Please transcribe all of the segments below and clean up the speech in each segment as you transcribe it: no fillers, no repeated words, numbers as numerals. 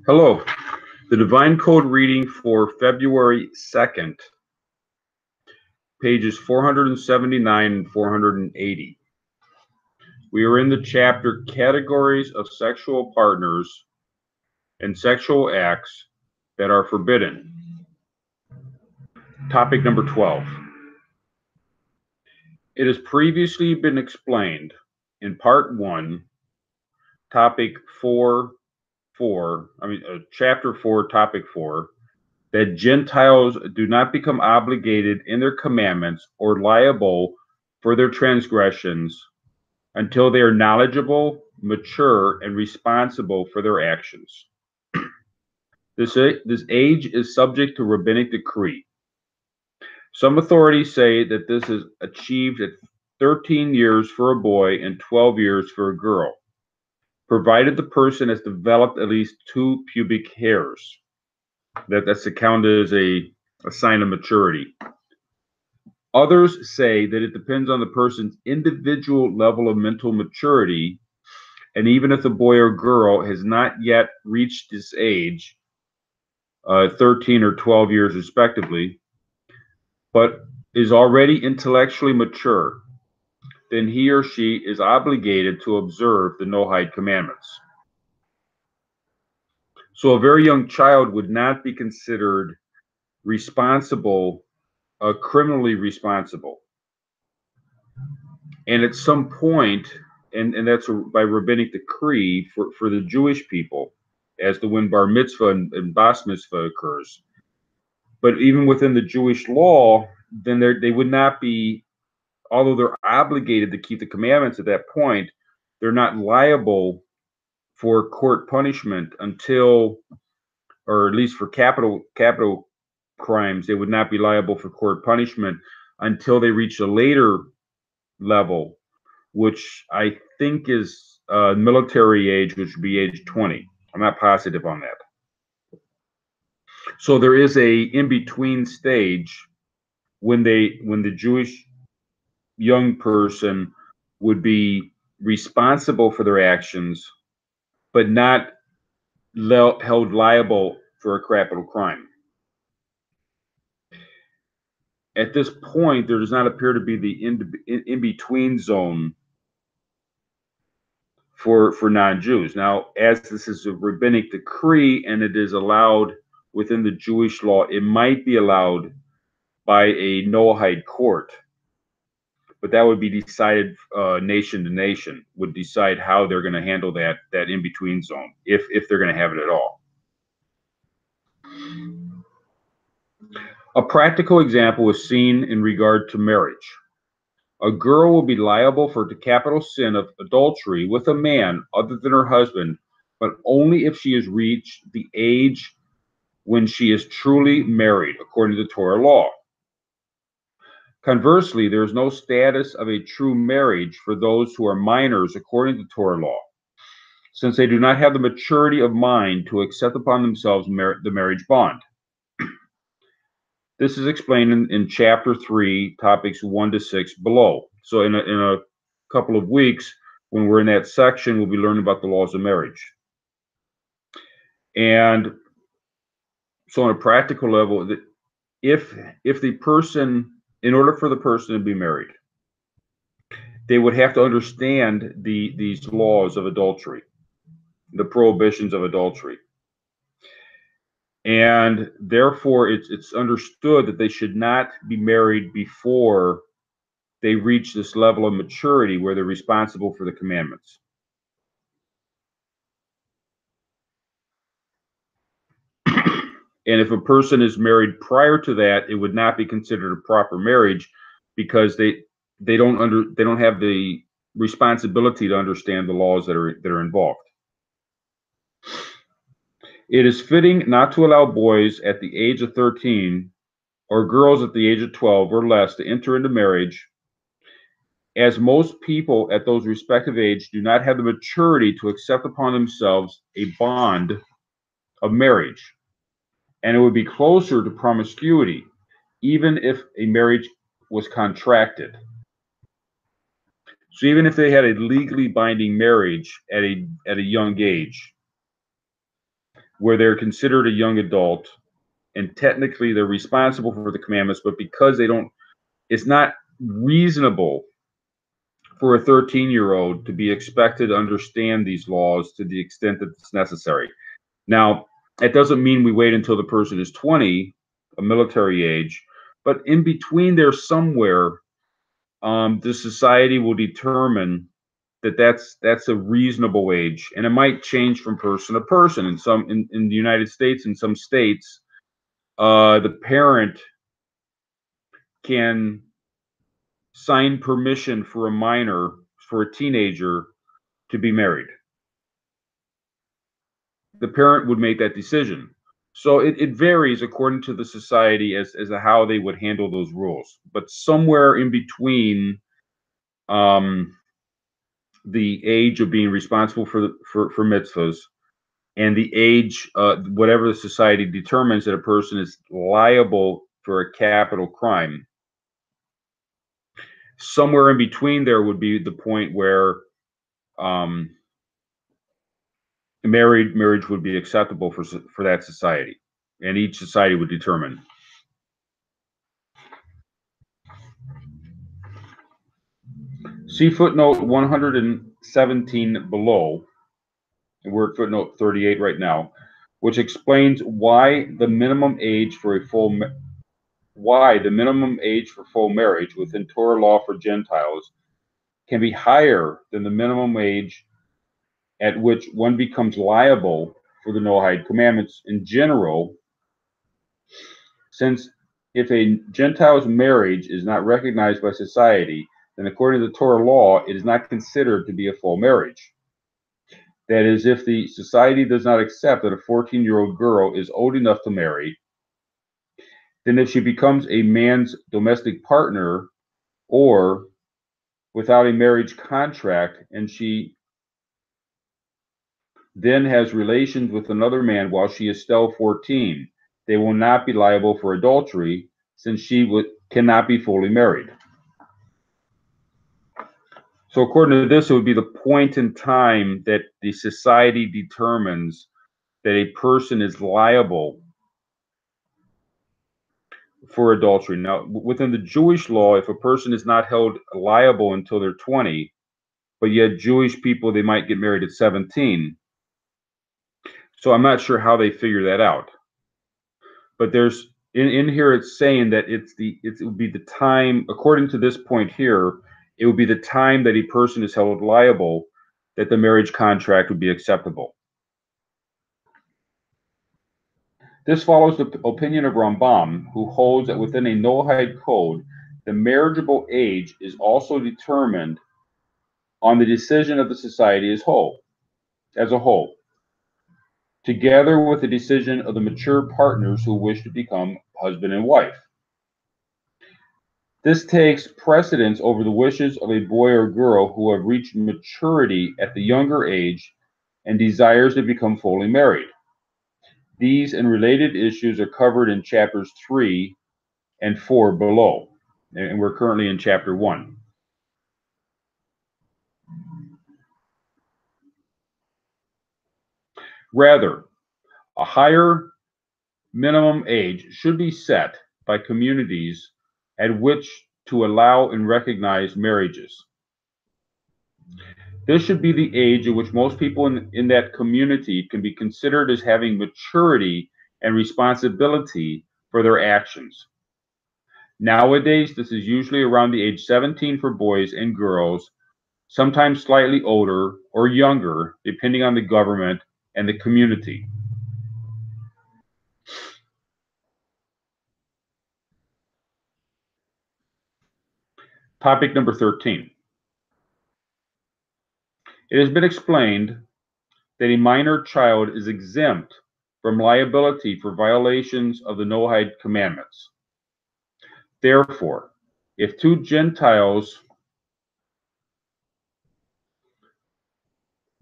Hello. The Divine Code reading for February 2nd, pages 479 and 480. We are in the chapter Categories of Sexual Partners and Sexual Acts that are Forbidden. Topic number 12. It has previously been explained in Part 1, Topic 4, Chapter 4, Topic 4, that Gentiles do not become obligated in their commandments or liable for their transgressions until they are knowledgeable, mature, and responsible for their actions. This age is subject to rabbinic decree. Some authorities say that this is achieved at 13 years for a boy and 12 years for a girl, provided the person has developed at least 2 pubic hairs. That's accounted as a sign of maturity. Others say that it depends on the person's individual level of mental maturity, and even if the boy or girl has not yet reached this age, 13 or 12 years respectively, but is already intellectually mature, then he or she is obligated to observe the Noahide commandments. So a very young child would not be considered responsible, criminally responsible. And at some point, and that's by rabbinic decree for the Jewish people, as to when bar mitzvah and bas mitzvah occurs. But even within the Jewish law, then they would not be, although they're obligated to keep the commandments at that point, they're not liable for court punishment until, or at least for capital crimes, they would not be liable for court punishment until they reach a later level, which I think is military age, which would be age 20. I'm not positive on that. So there is a in-between stage when the Jewish young person would be responsible for their actions, but not held liable for a capital crime. At this point, there does not appear to be the in-between zone for non-Jews. Now, as this is a rabbinic decree and it is allowed within the Jewish law, it might be allowed by a Noahide court, but that would be decided nation to nation, would decide how they're going to handle that in-between zone, if they're going to have it at all. A practical example is seen in regard to marriage. A girl will be liable for the capital sin of adultery with a man other than her husband, but only if she has reached the age when she is truly married, according to the Torah law. Conversely, there is no status of a true marriage for those who are minors, according to Torah law, since they do not have the maturity of mind to accept upon themselves the marriage bond. This is explained in chapter 3, topics 1 to 6 below. So in a couple of weeks, when we're in that section, we'll be learning about the laws of marriage. And so on a practical level, if the person, in order for the person to be married, they would have to understand these laws of adultery, the prohibitions of adultery. And therefore, it's understood that they should not be married before they reach this level of maturity where they're responsible for the commandments. And if a person is married prior to that, it would not be considered a proper marriage, because they don't have the responsibility to understand the laws that are involved. It is fitting not to allow boys at the age of 13 or girls at the age of 12 or less to enter into marriage, as most people at those respective ages do not have the maturity to accept upon themselves a bond of marriage, and it would be closer to promiscuity, even if a marriage was contracted. So even if they had a legally binding marriage at a young age, where they're considered a young adult, and technically they're responsible for the commandments, but because they don't, it's not reasonable for a 13-year-old to be expected to understand these laws to the extent that it's necessary. Now, that doesn't mean we wait until the person is 20, a military age, but in between there somewhere, the society will determine that that's a reasonable age, and it might change from person to person. In the United States, in some states, the parent can sign permission for a minor, for a teenager, to be married. The parent would make that decision. So it varies according to the society as to how they would handle those rules. But somewhere in between the age of being responsible for mitzvahs and the age, whatever the society determines that a person is liable for a capital crime, somewhere in between there would be the point where marriage would be acceptable for that society, and each society would determine. See footnote 117 below, and we're at footnote 38 right now, which explains why the minimum age for full marriage within Torah law for Gentiles can be higher than the minimum age at which one becomes liable for the Noahide commandments in general, since if a Gentile's marriage is not recognized by society, then according to the Torah law, it is not considered to be a full marriage. That is, if the society does not accept that a 14-year-old girl is old enough to marry, then if she becomes a man's domestic partner or without a marriage contract and she then has relations with another man while she is still 14, they will not be liable for adultery since she cannot be fully married. So according to this, it would be the point in time that the society determines that a person is liable for adultery. Now, within the Jewish law, if a person is not held liable until they're 20, but yet Jewish people, they might get married at 17. So I'm not sure how they figure that out. But there's in here it's saying that it would be the time, according to this point here, it would be the time that a person is held liable that the marriage contract would be acceptable. This follows the opinion of Rambam, who holds that within a Noahide code, the marriageable age is also determined on the decision of the society as a whole, together with the decision of the mature partners who wish to become husband and wife. This takes precedence over the wishes of a boy or girl who have reached maturity at the younger age and desires to become fully married. These and related issues are covered in chapters 3 and 4 below, and we're currently in chapter 1. Rather, a higher minimum age should be set by communities at which to allow and recognize marriages. This should be the age at which most people in that community can be considered as having maturity and responsibility for their actions. Nowadays, this is usually around the age 17 for boys and girls, sometimes slightly older or younger, depending on the government and the community. Topic number 13. It has been explained that a minor child is exempt from liability for violations of the Noahide commandments. Therefore, if two Gentiles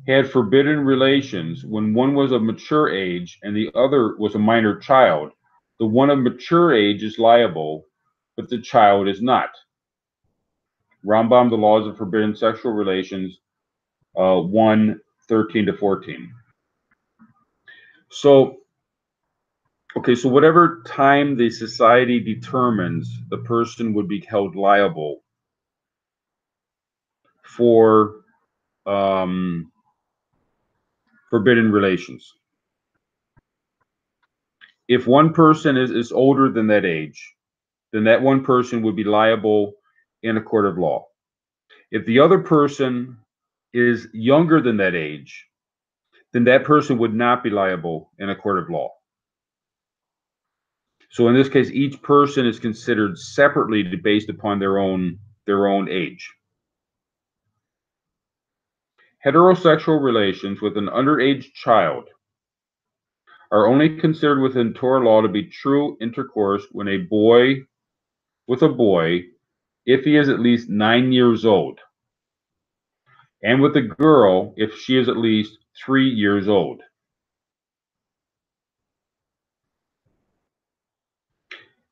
had forbidden relations when one was of mature age and the other was a minor child, the one of mature age is liable, but the child is not. Rambam, The Laws of Forbidden Sexual Relations, 1:13-14. So, okay, so whatever time the society determines, the person would be held liable for forbidden relations. If one person is older than that age, then that one person would be liable in a court of law. If the other person is younger than that age, then that person would not be liable in a court of law. So in this case, each person is considered separately based upon their own age. Heterosexual relations with an underage child are only considered within Torah law to be true intercourse when a boy with a boy, if he is at least 9 years old, and with a girl if she is at least 3 years old.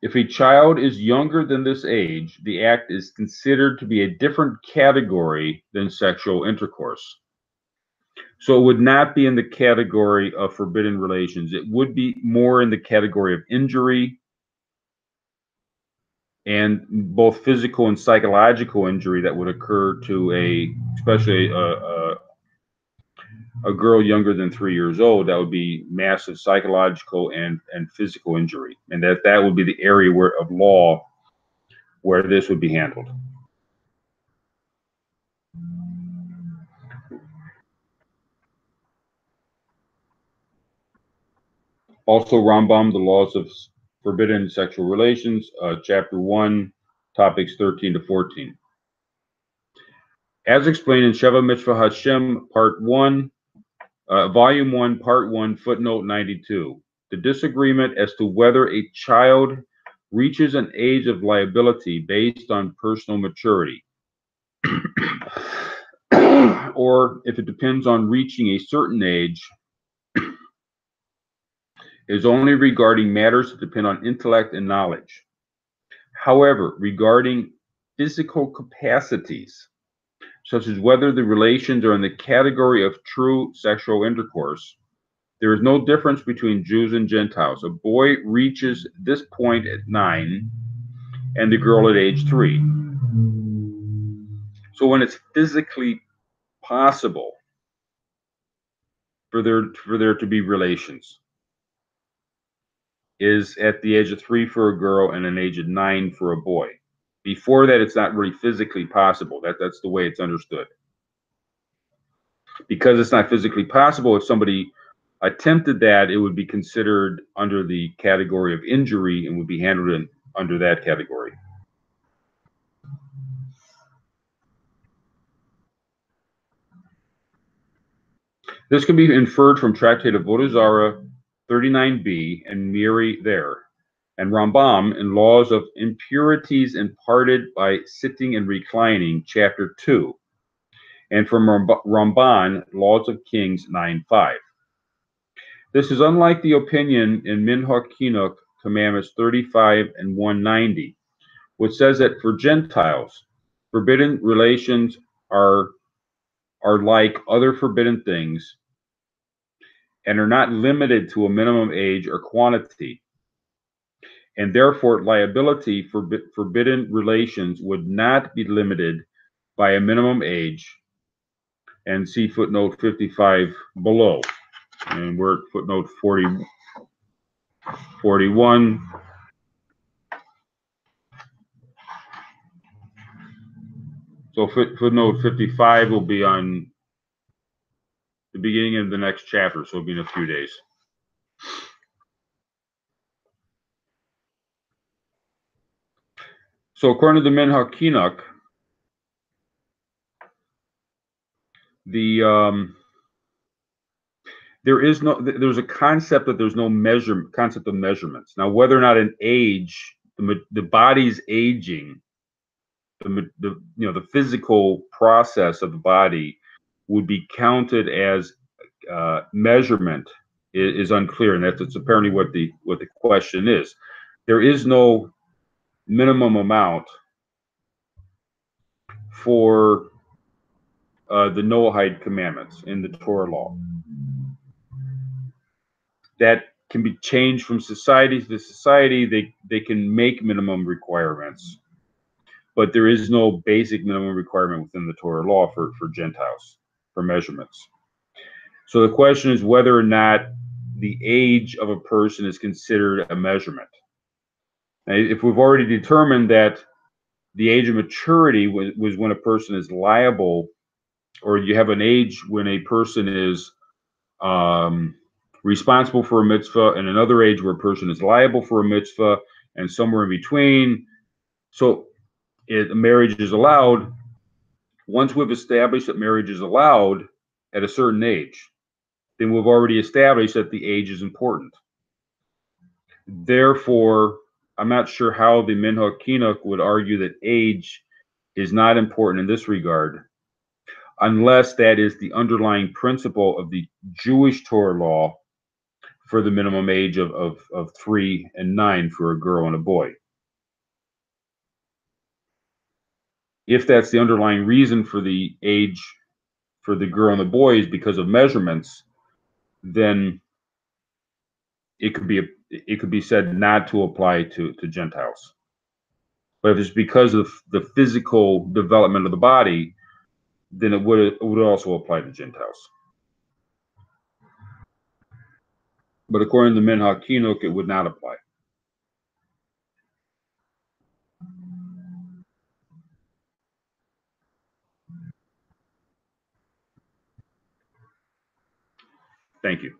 If a child is younger than this age, the act is considered to be a different category than sexual intercourse. So it would not be in the category of forbidden relations. It would be more in the category of injury, and both physical and psychological injury that would occur to especially a girl younger than 3 years old. That would be massive psychological and physical injury, and that would be the area of law where this would be handled. Also, Rambam, the laws of forbidden sexual relations, chapter 1, topics 13 to 14. As explained in Sheva Mitzvah Hashem, part 1, volume 1, part 1, footnote 92. The disagreement as to whether a child reaches an age of liability based on personal maturity, or if it depends on reaching a certain age, is only regarding matters that depend on intellect and knowledge. However, regarding physical capacities, such as whether the relations are in the category of true sexual intercourse, there is no difference between Jews and Gentiles. A boy reaches this point at 9 and the girl at age 3. So when it's physically possible for there to be relations, is at the age of 3 for a girl and an age of 9 for a boy. Before that, it's not really physically possible. That's the way it's understood. Because it's not physically possible, if somebody attempted that, it would be considered under the category of injury and would be handled under that category. This can be inferred from Tractate of Avodah Zarah 39b and Miri there, and Rambam in Laws of Impurities Imparted by Sitting and Reclining, chapter 2, and from Ramban, Laws of Kings 9:5. This is unlike the opinion in Minhag Chinuch, Commandments 35 and 190, which says that for Gentiles, forbidden relations are like other forbidden things and are not limited to a minimum age or quantity, and therefore liability for forbidden relations would not be limited by a minimum age. And see footnote 55 below. And we're at footnote 41. So footnote 55 will be on the beginning of the next chapter, so it'll be in a few days. So according to the Minhag Chinuch, there's a concept that there's no concept of measurements. Now, whether or not an age, the body's aging, the physical process of the body would be counted as measurement is unclear, and that's apparently what the question is. There is no minimum amount for the Noahide commandments in the Torah law. that can be changed from society to society. They can make minimum requirements, but there is no basic minimum requirement within the Torah law for Gentiles, for measurements. So the question is whether or not the age of a person is considered a measurement. Now, if we've already determined that the age of maturity was when a person is liable, or you have an age when a person is responsible for a mitzvah, and another age where a person is liable for a mitzvah, and somewhere in between. So marriage is allowed. Once we've established that marriage is allowed at a certain age, then we've already established that the age is important. Therefore, I'm not sure how the Minhag Chinuch would argue that age is not important in this regard, unless that is the underlying principle of the Jewish Torah law for the minimum age of 3 and 9 for a girl and a boy. If that's the underlying reason for the age for the girl and the boy is because of measurements, then it could be said not to apply to Gentiles. But if it's because of the physical development of the body, then it would also apply to Gentiles. But according to Minhag Chinuch, it would not apply. Thank you.